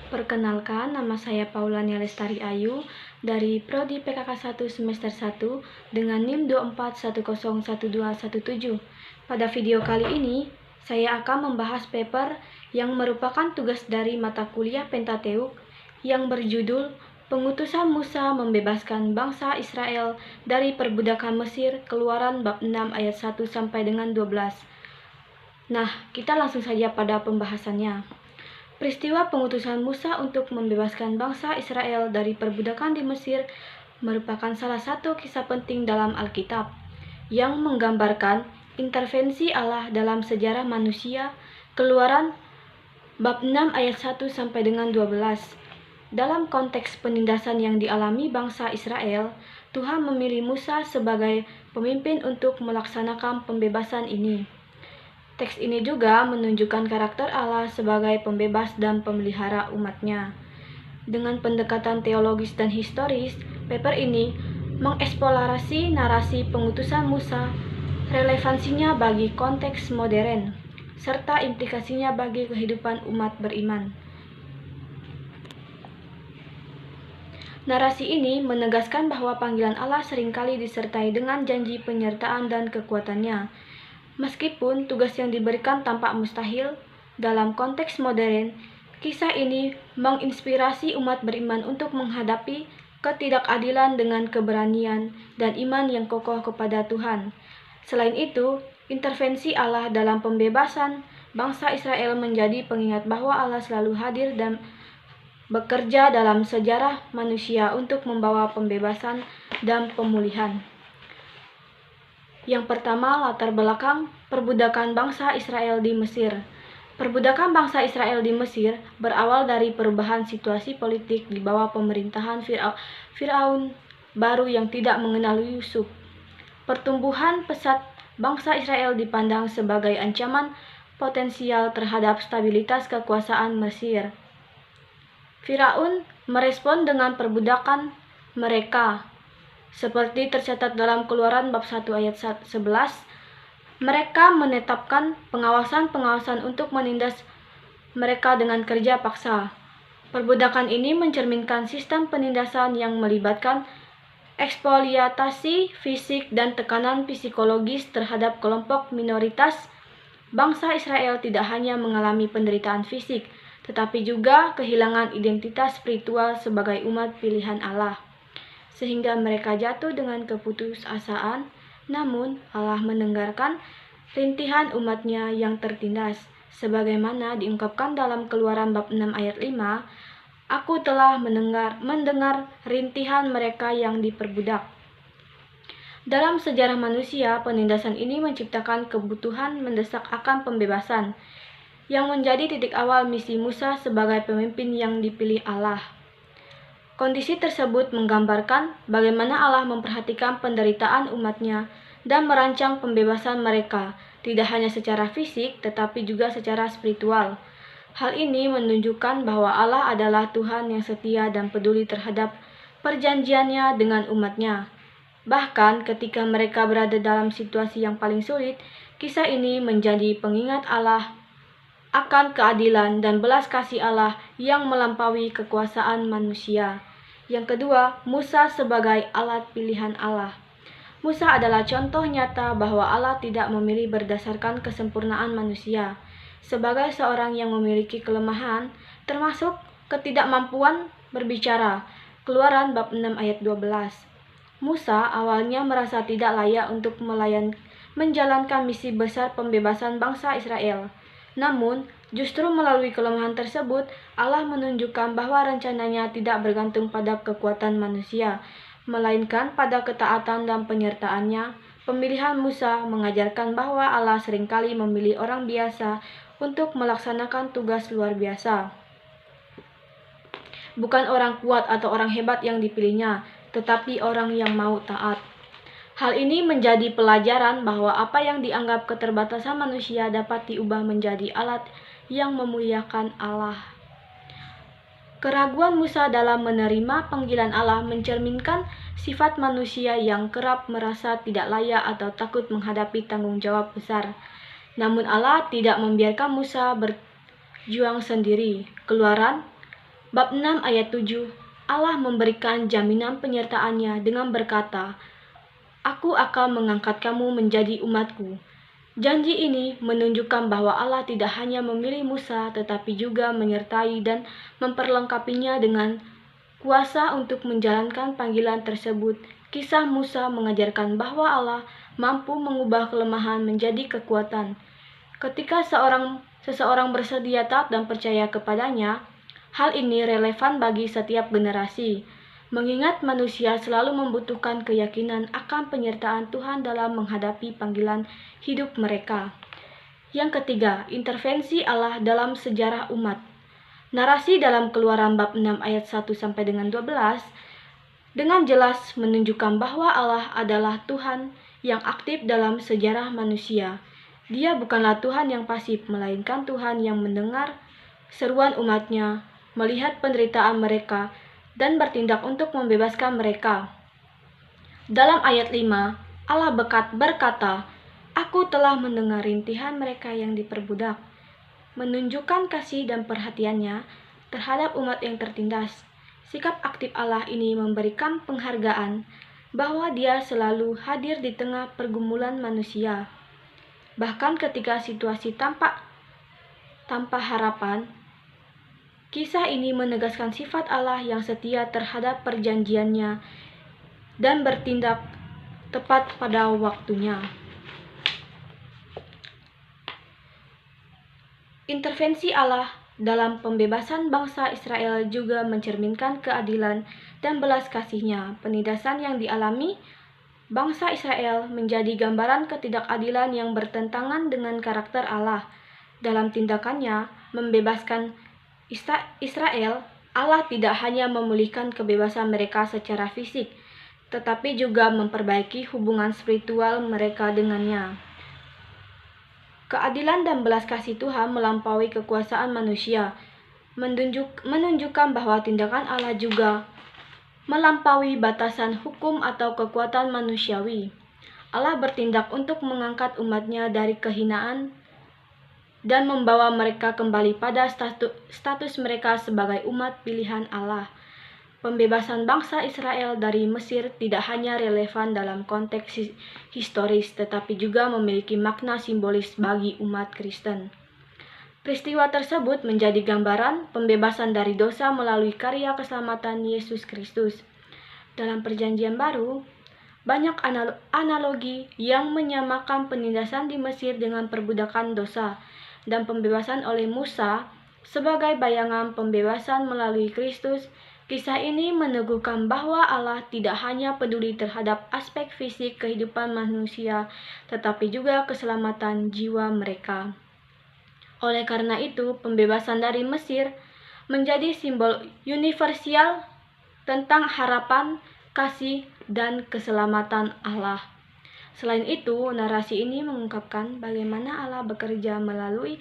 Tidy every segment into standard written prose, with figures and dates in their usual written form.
Perkenalkan, nama saya Paulania Lestari Ayu dari Prodi PKK 1 semester 1 dengan NIM 24101217. Pada video kali ini, saya akan membahas paper yang merupakan tugas dari mata kuliah Pentateuk yang berjudul Pengutusan Musa Membebaskan Bangsa Israel dari Perbudakan Mesir, Keluaran bab 6 ayat 1 sampai dengan 12. Nah, kita langsung saja pada pembahasannya. Peristiwa pengutusan Musa untuk membebaskan bangsa Israel dari perbudakan di Mesir merupakan salah satu kisah penting dalam Alkitab yang menggambarkan intervensi Allah dalam sejarah manusia. Keluaran bab 6 ayat 1 sampai dengan 12. Dalam konteks penindasan yang dialami bangsa Israel, Tuhan memilih Musa sebagai pemimpin untuk melaksanakan pembebasan ini. Teks ini juga menunjukkan karakter Allah sebagai pembebas dan pemelihara umatnya. Dengan pendekatan teologis dan historis, paper ini mengeksplorasi narasi pengutusan Musa, relevansinya bagi konteks modern, serta implikasinya bagi kehidupan umat beriman. Narasi ini menegaskan bahwa panggilan Allah seringkali disertai dengan janji penyertaan dan kekuatannya. Meskipun tugas yang diberikan tampak mustahil, dalam konteks modern, kisah ini menginspirasi umat beriman untuk menghadapi ketidakadilan dengan keberanian dan iman yang kokoh kepada Tuhan. Selain itu, intervensi Allah dalam pembebasan bangsa Israel menjadi pengingat bahwa Allah selalu hadir dan bekerja dalam sejarah manusia untuk membawa pembebasan dan pemulihan. Yang pertama, latar belakang perbudakan bangsa Israel di Mesir. Perbudakan bangsa Israel di Mesir berawal dari perubahan situasi politik di bawah pemerintahan Firaun baru yang tidak mengenal Yusuf. Pertumbuhan pesat bangsa Israel dipandang sebagai ancaman potensial terhadap stabilitas kekuasaan Mesir. Firaun merespon dengan perbudakan mereka. Seperti tercatat dalam Keluaran bab 1 ayat 11, mereka menetapkan pengawasan-pengawasan untuk menindas mereka dengan kerja paksa. Perbudakan ini mencerminkan sistem penindasan yang melibatkan eksploitasi fisik dan tekanan psikologis terhadap kelompok minoritas. Bangsa Israel tidak hanya mengalami penderitaan fisik, tetapi juga kehilangan identitas spiritual sebagai umat pilihan Allah, sehingga mereka jatuh dengan keputusasaan. Namun Allah mendengarkan rintihan umatnya yang tertindas, sebagaimana diungkapkan dalam Keluaran bab 6 ayat 5, Aku telah mendengar rintihan mereka yang diperbudak. Dalam sejarah manusia, penindasan ini menciptakan kebutuhan mendesak akan pembebasan, yang menjadi titik awal misi Musa sebagai pemimpin yang dipilih Allah. Kondisi tersebut menggambarkan bagaimana Allah memperhatikan penderitaan umatnya dan merancang pembebasan mereka, tidak hanya secara fisik tetapi juga secara spiritual. Hal ini menunjukkan bahwa Allah adalah Tuhan yang setia dan peduli terhadap perjanjiannya dengan umatnya. Bahkan ketika mereka berada dalam situasi yang paling sulit, kisah ini menjadi pengingat Allah akan keadilan dan belas kasih Allah yang melampaui kekuasaan manusia. Yang kedua, Musa sebagai alat pilihan Allah. Musa adalah contoh nyata bahwa Allah tidak memilih berdasarkan kesempurnaan manusia. Sebagai seorang yang memiliki kelemahan, termasuk ketidakmampuan berbicara. Keluaran bab 6 ayat 12. Musa awalnya merasa tidak layak untuk menjalankan misi besar pembebasan bangsa Israel. Namun, justru melalui kelemahan tersebut, Allah menunjukkan bahwa rencananya tidak bergantung pada kekuatan manusia, melainkan pada ketaatan dan penyertaannya. Pemilihan Musa mengajarkan bahwa Allah seringkali memilih orang biasa untuk melaksanakan tugas luar biasa. Bukan orang kuat atau orang hebat yang dipilihnya, tetapi orang yang mau taat. Hal ini menjadi pelajaran bahwa apa yang dianggap keterbatasan manusia dapat diubah menjadi alat yang memuliakan Allah. Keraguan Musa dalam menerima panggilan Allah mencerminkan sifat manusia yang kerap merasa tidak layak atau takut menghadapi tanggung jawab besar. Namun Allah tidak membiarkan Musa berjuang sendiri. Keluaran Bab 6 ayat 7, Allah memberikan jaminan penyertaannya dengan berkata, "Aku akan mengangkat kamu menjadi umatku." Janji ini menunjukkan bahwa Allah tidak hanya memilih Musa, tetapi juga menyertai dan memperlengkapinya dengan kuasa untuk menjalankan panggilan tersebut. Kisah Musa mengajarkan bahwa Allah mampu mengubah kelemahan menjadi kekuatan. Ketika seseorang bersedia taat dan percaya kepadanya, hal ini relevan bagi setiap generasi, mengingat manusia selalu membutuhkan keyakinan akan penyertaan Tuhan dalam menghadapi panggilan hidup mereka. Yang ketiga, intervensi Allah dalam sejarah umat. Narasi dalam Keluaran bab 6 ayat 1 sampai dengan 12 dengan jelas menunjukkan bahwa Allah adalah Tuhan yang aktif dalam sejarah manusia. Dia bukanlah Tuhan yang pasif, melainkan Tuhan yang mendengar seruan umatnya, melihat penderitaan mereka, dan bertindak untuk membebaskan mereka. Dalam ayat 5, Allah berkata, "Aku telah mendengar rintihan mereka yang diperbudak," menunjukkan kasih dan perhatiannya terhadap umat yang tertindas. Sikap aktif Allah ini memberikan penghargaan bahwa Dia selalu hadir di tengah pergumulan manusia. Bahkan ketika situasi tanpa harapan, kisah ini menegaskan sifat Allah yang setia terhadap perjanjiannya dan bertindak tepat pada waktunya. Intervensi Allah dalam pembebasan bangsa Israel juga mencerminkan keadilan dan belas kasih-Nya. Penindasan yang dialami bangsa Israel menjadi gambaran ketidakadilan yang bertentangan dengan karakter Allah. Dalam tindakannya membebaskan Israel, Allah tidak hanya memulihkan kebebasan mereka secara fisik, tetapi juga memperbaiki hubungan spiritual mereka dengannya. Keadilan dan belas kasih Tuhan melampaui kekuasaan manusia, menunjukkan bahwa tindakan Allah juga melampaui batasan hukum atau kekuatan manusiawi. Allah bertindak untuk mengangkat umat-Nya dari kehinaan dan membawa mereka kembali pada status mereka sebagai umat pilihan Allah. Pembebasan bangsa Israel dari Mesir tidak hanya relevan dalam konteks historis, tetapi juga memiliki makna simbolis bagi umat Kristen. Peristiwa tersebut menjadi gambaran pembebasan dari dosa melalui karya keselamatan Yesus Kristus. Dalam Perjanjian Baru, banyak analogi yang menyamakan penindasan di Mesir dengan perbudakan dosa dan pembebasan oleh Musa sebagai bayangan pembebasan melalui Kristus. Kisah ini meneguhkan bahwa Allah tidak hanya peduli terhadap aspek fisik kehidupan manusia, tetapi juga keselamatan jiwa mereka. Oleh karena itu, pembebasan dari Mesir menjadi simbol universal tentang harapan, kasih, dan keselamatan Allah. Selain itu, narasi ini mengungkapkan bagaimana Allah bekerja melalui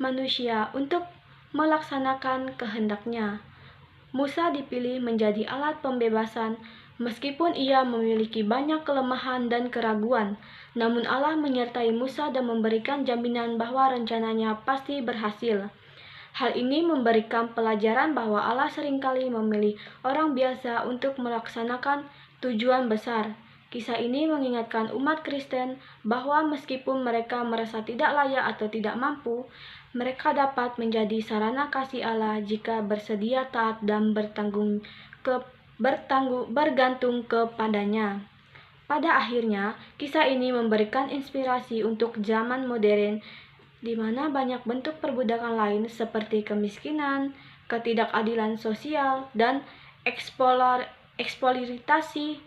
manusia untuk melaksanakan kehendak-Nya. Musa dipilih menjadi alat pembebasan, meskipun ia memiliki banyak kelemahan dan keraguan. Namun Allah menyertai Musa dan memberikan jaminan bahwa rencananya pasti berhasil. Hal ini memberikan pelajaran bahwa Allah seringkali memilih orang biasa untuk melaksanakan tujuan besar. Kisah ini mengingatkan umat Kristen bahwa meskipun mereka merasa tidak layak atau tidak mampu, mereka dapat menjadi sarana kasih Allah jika bersedia taat dan bergantung kepadanya. Pada akhirnya, kisah ini memberikan inspirasi untuk zaman modern, di mana banyak bentuk perbudakan lain seperti kemiskinan, ketidakadilan sosial, dan eksploitasi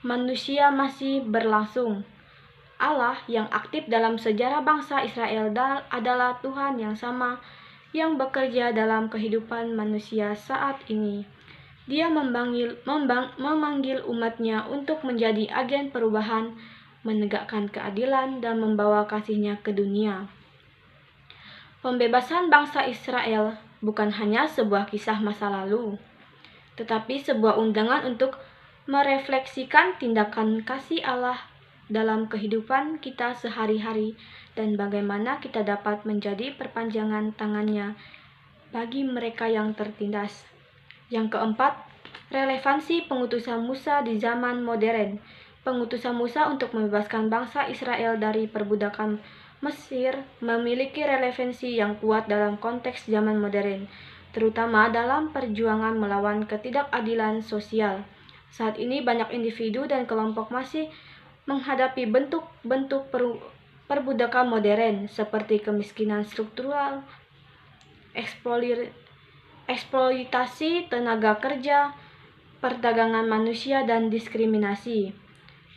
manusia masih berlangsung. Allah yang aktif dalam sejarah bangsa Israel adalah Tuhan yang sama yang bekerja dalam kehidupan manusia saat ini. Dia memanggil umat-Nya untuk menjadi agen perubahan, menegakkan keadilan, dan membawa kasih-Nya ke dunia. Pembebasan bangsa Israel bukan hanya sebuah kisah masa lalu, tetapi sebuah undangan untuk merefleksikan tindakan kasih Allah dalam kehidupan kita sehari-hari dan bagaimana kita dapat menjadi perpanjangan tangan-Nya bagi mereka yang tertindas. Yang keempat, relevansi pengutusan Musa di zaman modern. Pengutusan Musa untuk membebaskan bangsa Israel dari perbudakan Mesir memiliki relevansi yang kuat dalam konteks zaman modern, terutama dalam perjuangan melawan ketidakadilan sosial. Saat ini banyak individu dan kelompok masih menghadapi bentuk-bentuk perbudakan modern seperti kemiskinan struktural, eksploitasi tenaga kerja, perdagangan manusia, dan diskriminasi.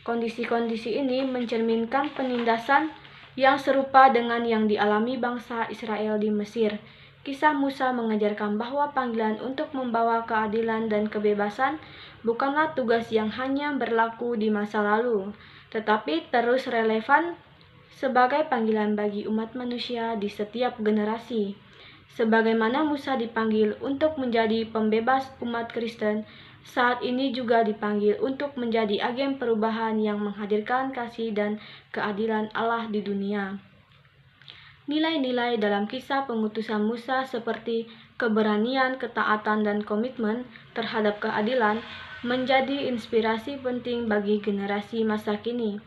Kondisi-kondisi ini mencerminkan penindasan yang serupa dengan yang dialami bangsa Israel di Mesir. Kisah Musa mengajarkan bahwa panggilan untuk membawa keadilan dan kebebasan bukanlah tugas yang hanya berlaku di masa lalu, tetapi terus relevan sebagai panggilan bagi umat manusia di setiap generasi. Sebagaimana Musa dipanggil untuk menjadi pembebas umat Kristen, saat ini juga dipanggil untuk menjadi agen perubahan yang menghadirkan kasih dan keadilan Allah di dunia. Nilai-nilai dalam kisah pengutusan Musa seperti keberanian, ketaatan, dan komitmen terhadap keadilan menjadi inspirasi penting bagi generasi masa kini.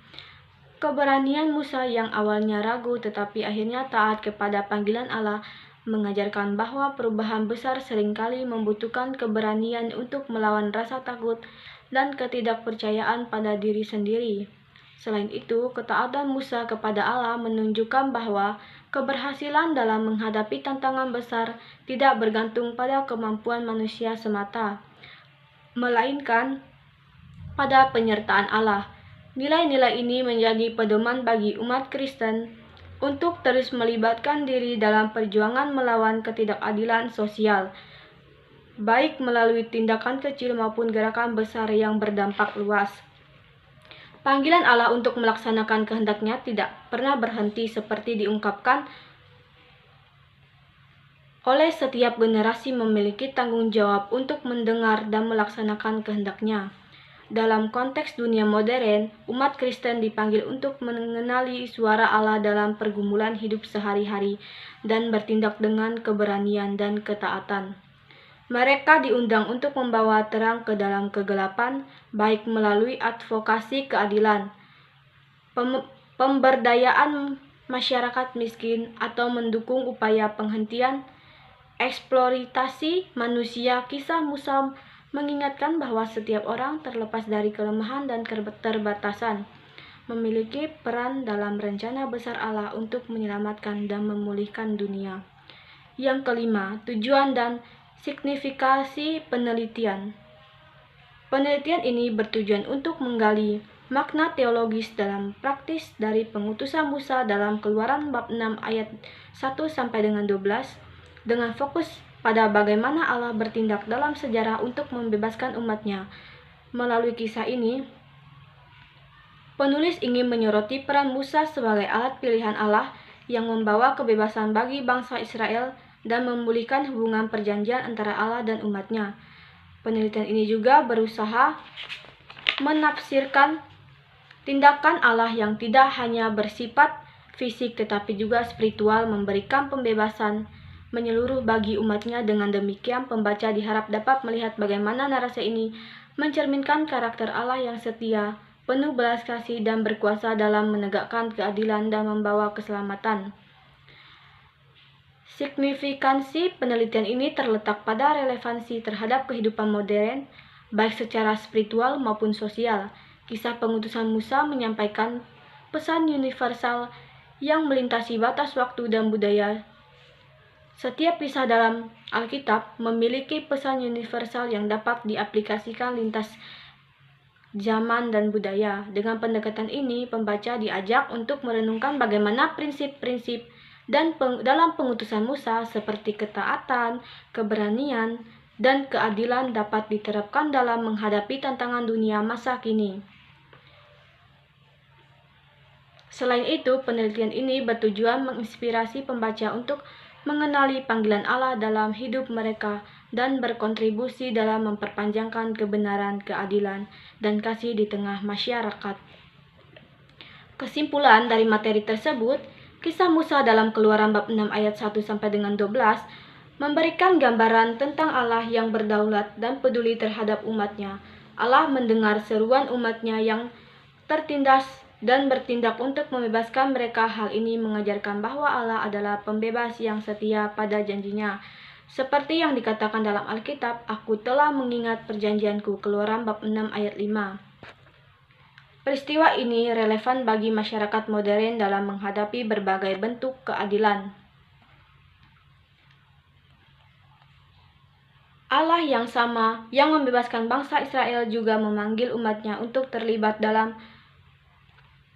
Keberanian Musa yang awalnya ragu tetapi akhirnya taat kepada panggilan Allah mengajarkan bahwa perubahan besar seringkali membutuhkan keberanian untuk melawan rasa takut dan ketidakpercayaan pada diri sendiri. Selain itu, ketaatan Musa kepada Allah menunjukkan bahwa keberhasilan dalam menghadapi tantangan besar tidak bergantung pada kemampuan manusia semata, melainkan pada penyertaan Allah. Nilai-nilai ini menjadi pedoman bagi umat Kristen untuk terus melibatkan diri dalam perjuangan melawan ketidakadilan sosial, baik melalui tindakan kecil maupun gerakan besar yang berdampak luas. Panggilan Allah untuk melaksanakan kehendak-Nya tidak pernah berhenti seperti diungkapkan oleh setiap generasi memiliki tanggung jawab untuk mendengar dan melaksanakan kehendak-Nya. Dalam konteks dunia modern, umat Kristen dipanggil untuk mengenali suara Allah dalam pergumulan hidup sehari-hari dan bertindak dengan keberanian dan ketaatan. Mereka diundang untuk membawa terang ke dalam kegelapan, baik melalui advokasi keadilan, pemberdayaan masyarakat miskin, atau mendukung upaya penghentian eksploitasi manusia. Kisah Musa mengingatkan bahwa setiap orang, terlepas dari kelemahan dan keterbatasan, memiliki peran dalam rencana besar Allah untuk menyelamatkan dan memulihkan dunia. Yang kelima, tujuan dan signifikasi penelitian. Penelitian ini bertujuan untuk menggali makna teologis dalam praktis dari pengutusan Musa dalam Keluaran bab 6 ayat 1-12 dengan fokus pada bagaimana Allah bertindak dalam sejarah untuk membebaskan umat-Nya. Melalui kisah ini, penulis ingin menyoroti peran Musa sebagai alat pilihan Allah yang membawa kebebasan bagi bangsa Israel dan memulihkan hubungan perjanjian antara Allah dan umat-Nya. Penelitian ini juga berusaha menafsirkan tindakan Allah yang tidak hanya bersifat fisik tetapi juga spiritual, memberikan pembebasan menyeluruh bagi umat-Nya. Dengan demikian, pembaca diharap dapat melihat bagaimana narasi ini mencerminkan karakter Allah yang setia, penuh belas kasih, dan berkuasa dalam menegakkan keadilan dan membawa keselamatan. Signifikansi penelitian ini terletak pada relevansi terhadap kehidupan modern, baik secara spiritual maupun sosial. Kisah pengutusan Musa menyampaikan pesan universal yang melintasi batas waktu dan budaya. Setiap kisah dalam Alkitab memiliki pesan universal yang dapat diaplikasikan lintas zaman dan budaya. Dengan pendekatan ini, pembaca diajak untuk merenungkan bagaimana prinsip-prinsip dalam pengutusan Musa seperti ketaatan, keberanian, dan keadilan dapat diterapkan dalam menghadapi tantangan dunia masa kini. Selain itu, penelitian ini bertujuan menginspirasi pembaca untuk mengenali panggilan Allah dalam hidup mereka dan berkontribusi dalam memperpanjangkan kebenaran, keadilan, dan kasih di tengah masyarakat. Kesimpulan dari materi tersebut, kisah Musa dalam Keluaran bab 6 ayat 1-12 memberikan gambaran tentang Allah yang berdaulat dan peduli terhadap umatnya. Allah mendengar seruan umatnya yang tertindas dan bertindak untuk membebaskan mereka. Hal ini mengajarkan bahwa Allah adalah pembebas yang setia pada janjinya. Seperti yang dikatakan dalam Alkitab, "Aku telah mengingat perjanjianku." Keluaran bab 6 ayat 5. Peristiwa ini relevan bagi masyarakat modern dalam menghadapi berbagai bentuk keadilan. Allah yang sama yang membebaskan bangsa Israel juga memanggil umatnya untuk terlibat dalam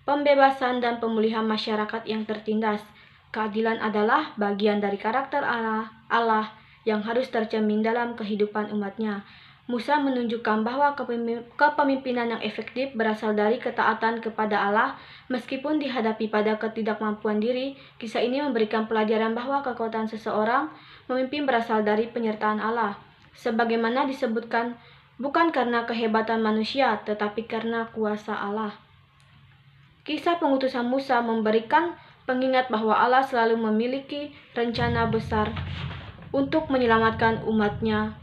pembebasan dan pemulihan masyarakat yang tertindas. Keadilan adalah bagian dari karakter Allah yang harus tercermin dalam kehidupan umatnya. Musa menunjukkan bahwa kepemimpinan yang efektif berasal dari ketaatan kepada Allah meskipun dihadapi pada ketidakmampuan diri. Kisah ini memberikan pelajaran bahwa kekuatan seseorang memimpin berasal dari penyertaan Allah. Sebagaimana disebutkan, bukan karena kehebatan manusia, tetapi karena kuasa Allah. Kisah pengutusan Musa memberikan pengingat bahwa Allah selalu memiliki rencana besar untuk menyelamatkan umatnya.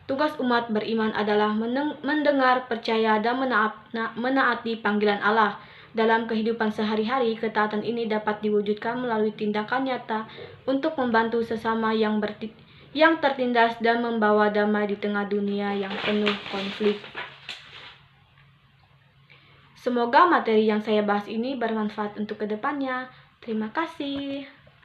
Tugas umat beriman adalah mendengar, percaya, dan menaati panggilan Allah. Dalam kehidupan sehari-hari, ketaatan ini dapat diwujudkan melalui tindakan nyata untuk membantu sesama yang tertindas dan membawa damai di tengah dunia yang penuh konflik. Semoga materi yang saya bahas ini bermanfaat untuk kedepannya. Terima kasih.